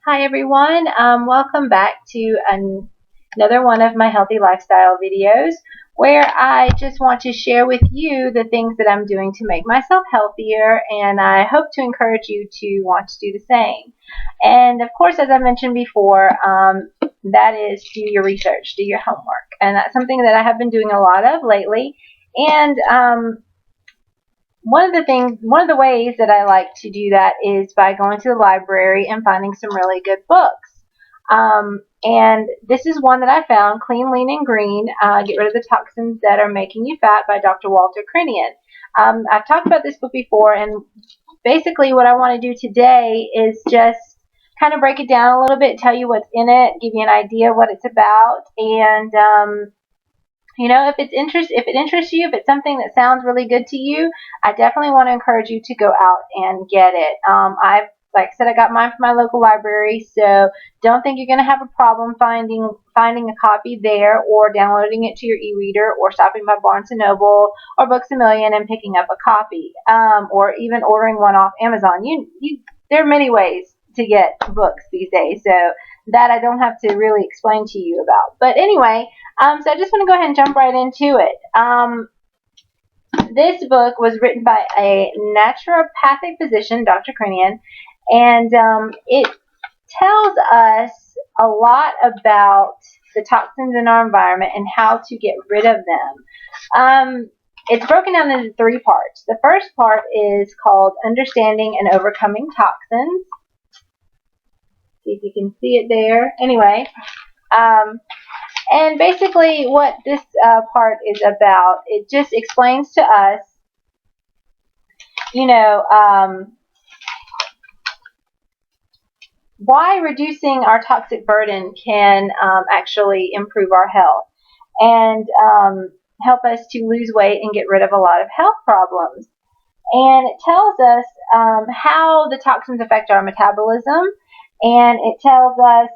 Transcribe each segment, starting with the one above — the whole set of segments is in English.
Hi everyone, welcome back to another one of my healthy lifestyle videos where I just want to share with you the things that I'm doing to make myself healthier, and I hope to encourage you to want to do the same. And of course, as I mentioned before, that is do your research, do your homework, and that's something that I have been doing a lot of lately. And one of the ways that I like to do that is by going to the library and finding some really good books. And this is one that I found, Clean, Lean, and Green, Get Rid of the Toxins That Are Making You Fat by Dr. Walter Crinnion. I've talked about this book before, and basically what I want to do today is just kind of break it down a little bit, tell you what's in it, give you an idea of what it's about, and if it interests you, if it's something that sounds really good to you, I definitely want to encourage you to go out and get it. Like I said, I got mine from my local library, so don't think you're going to have a problem finding a copy there, or downloading it to your e-reader, or stopping by Barnes and Noble or Books a Million and picking up a copy, or even ordering one off Amazon. There are many ways to get books these days, so that I don't have to really explain to you about. But anyway, so I just want to go ahead and jump right into it. This book was written by a naturopathic physician, Dr. Crinnion, and it tells us a lot about the toxins in our environment and how to get rid of them. It's broken down into three parts. The first part is called Understanding and Overcoming Toxins. See if you can see it there. Anyway, and basically what this part is about, it just explains to us, you know, why reducing our toxic burden can actually improve our health and help us to lose weight and get rid of a lot of health problems. And it tells us how the toxins affect our metabolism, and it tells us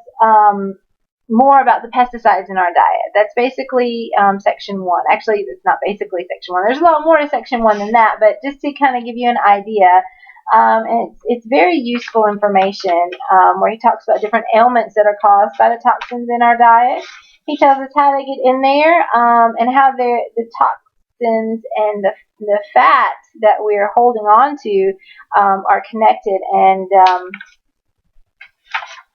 more about the pesticides in our diet. That's basically section 1. Actually, it's not basically section 1. There's a lot more to section 1 than that, but just to kind of give you an idea, and it's very useful information where he talks about different ailments that are caused by the toxins in our diet. He tells us how they get in there, and how the toxins and the fat that we're holding on to are connected. And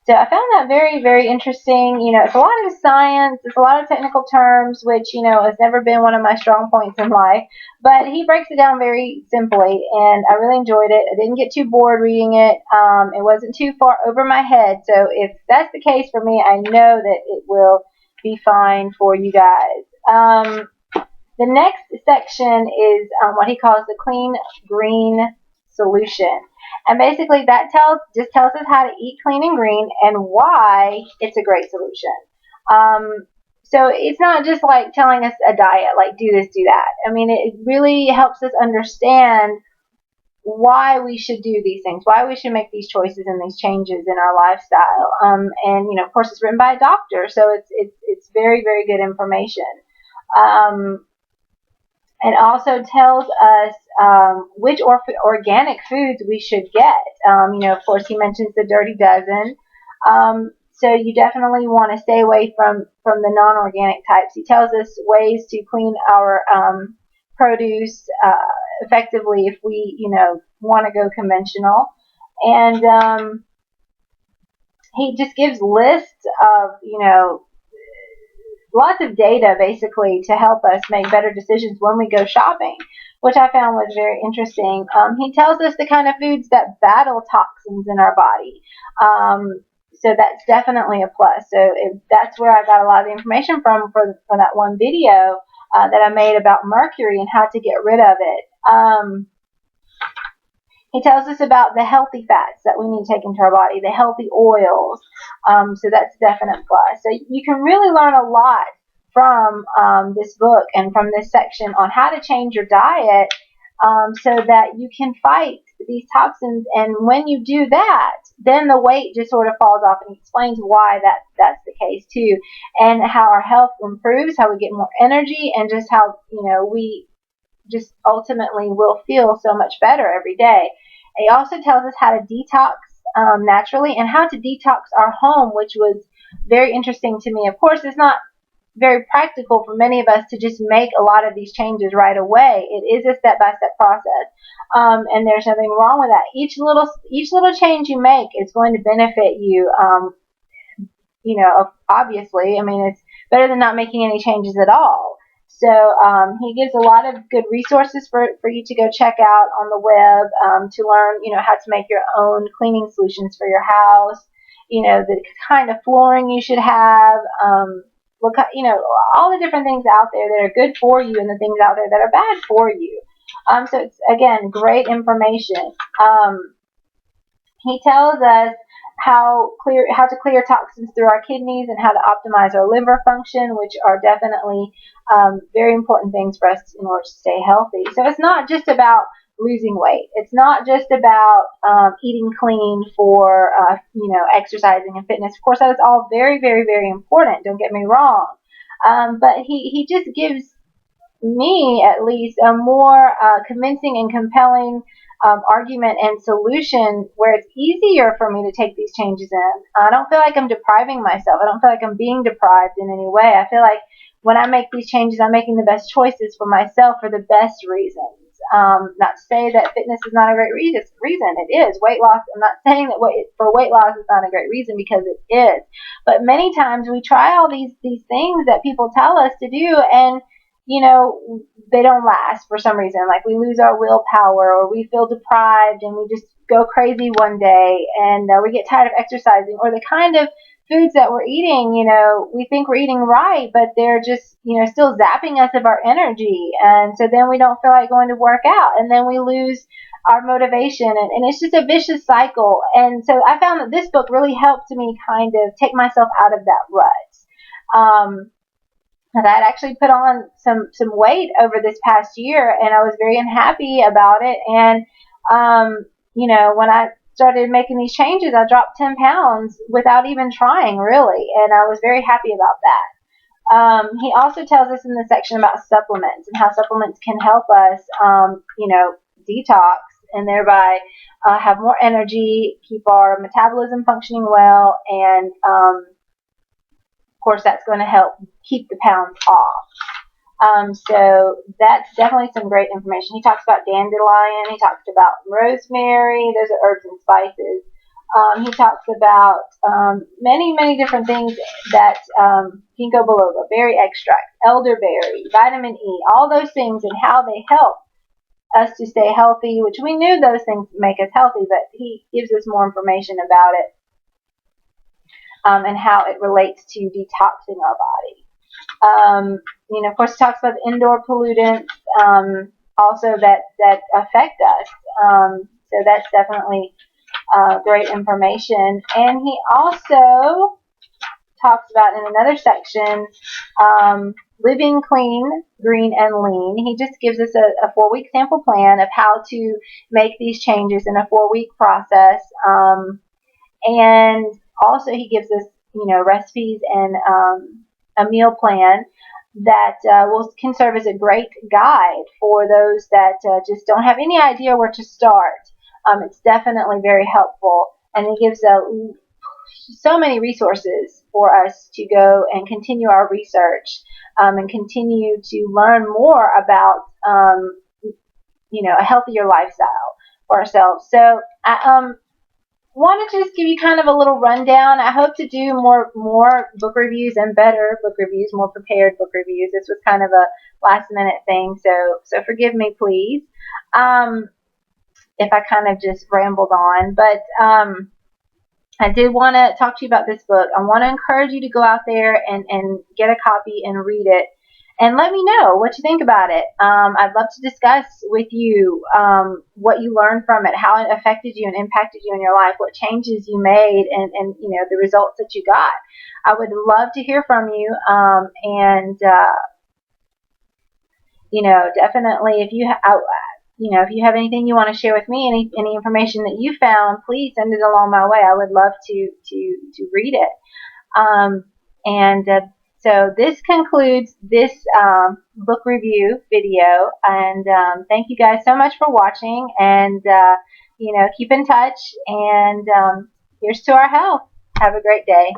so I found that very, very interesting. It's a lot of science, it's a lot of technical terms, which, has never been one of my strong points in life. But he breaks it down very simply, and I really enjoyed it. I didn't get too bored reading it. It wasn't too far over my head. So if that's the case for me, I know that it will be fine for you guys. The next section is what he calls the clean green solution. And basically that tells us how to eat clean and green and why it's a great solution. So it's not just like telling us a diet, like do this, do that. I mean, it really helps us understand why we should do these things, why we should make these choices and these changes in our lifestyle. And of course, it's written by a doctor, so it's very, very good information. It also tells us which organic foods we should get. Of course, he mentions the dirty dozen. So you definitely want to stay away from the non-organic types. He tells us ways to clean our produce effectively if we, want to go conventional. And he just gives lists of, lots of data basically to help us make better decisions when we go shopping, which I found was very interesting. He tells us the kind of foods that battle toxins in our body. So that's definitely a plus. So that's where I got a lot of the information from for that one video that I made about mercury and how to get rid of it. He tells us about the healthy fats that we need to take into our body, the healthy oils. So that's a definite plus. So you can really learn a lot from this book and from this section on how to change your diet so that you can fight these toxins. And when you do that, then the weight just sort of falls off, and he explains why that's the case too, and how our health improves, how we get more energy, and just how we just ultimately will feel so much better every day. He also tells us how to detox naturally, and how to detox our home, which was very interesting to me. Of course, it's not very practical for many of us to just make a lot of these changes right away. It is a step-by-step process, and there's nothing wrong with that. Each little change you make is going to benefit you. Obviously, I mean, it's better than not making any changes at all. So he gives a lot of good resources for you to go check out on the web to learn, how to make your own cleaning solutions for your house. The kind of flooring you should have. All the different things out there that are good for you and the things out there that are bad for you. So it's, again, great information. He tells us how to clear toxins through our kidneys and how to optimize our liver function, which are definitely very important things for us in order to stay healthy. So it's not just about losing weight. It's not just about eating clean for exercising and fitness. Of course, that is all very, very, very important. Don't get me wrong. But he just gives me, at least, a more convincing and compelling argument and solution where it's easier for me to take these changes in. I don't feel like I'm depriving myself. I don't feel like I'm being deprived in any way. I feel like when I make these changes, I'm making the best choices for myself for the best reasons. Not to say that fitness is not a great reason. It is. Weight loss, I'm not saying that for weight loss is not a great reason, because it is. But many times we try all these things that people tell us to do, and they don't last for some reason. Like, we lose our willpower, or we feel deprived and we just go crazy one day, and we get tired of exercising, or the kind of foods that we're eating, we think we're eating right, but they're just, still zapping us of our energy. And so then we don't feel like going to work out, and then we lose our motivation, and it's just a vicious cycle. And so I found that this book really helped me kind of take myself out of that rut. And I had actually put on some weight over this past year, and I was very unhappy about it. And when I started making these changes, I dropped 10 pounds without even trying, really, and I was very happy about that. He also tells us in the section about supplements and how supplements can help us, detox, and thereby have more energy, keep our metabolism functioning well, and of course, that's going to help keep the pounds off. So that's definitely some great information. He talks about dandelion. He talks about rosemary. Those are herbs and spices. He talks about many, many different things that ginkgo biloba, berry extract, elderberry, vitamin E, all those things, and how they help us to stay healthy, which we knew those things make us healthy, but he gives us more information about it. And how it relates to detoxing our body. Of course, it talks about the indoor pollutants also that affect us. So that's definitely great information. And he also talks about, in another section, living clean, green, and lean. He just gives us a 4-week sample plan of how to make these changes in a 4-week process. And also, he gives us, recipes and a meal plan that can serve as a great guide for those that just don't have any idea where to start. It's definitely very helpful, and he gives so many resources for us to go and continue our research and continue to learn more about, a healthier lifestyle for ourselves. So I wanted to just give you kind of a little rundown. I hope to do more book reviews and better book reviews, more prepared book reviews. This was kind of a last minute thing, so forgive me, please, if I kind of just rambled on. But I did want to talk to you about this book. I want to encourage you to go out there and get a copy and read it. And let me know what you think about it. I'd love to discuss with you what you learned from it, how it affected you and impacted you in your life, what changes you made, and the results that you got. I would love to hear from you. Definitely, if you have anything you want to share with me, any information that you found, please send it along my way. I would love to read it. So this concludes this book review video, and thank you guys so much for watching, and keep in touch, and here's to our health. Have a great day.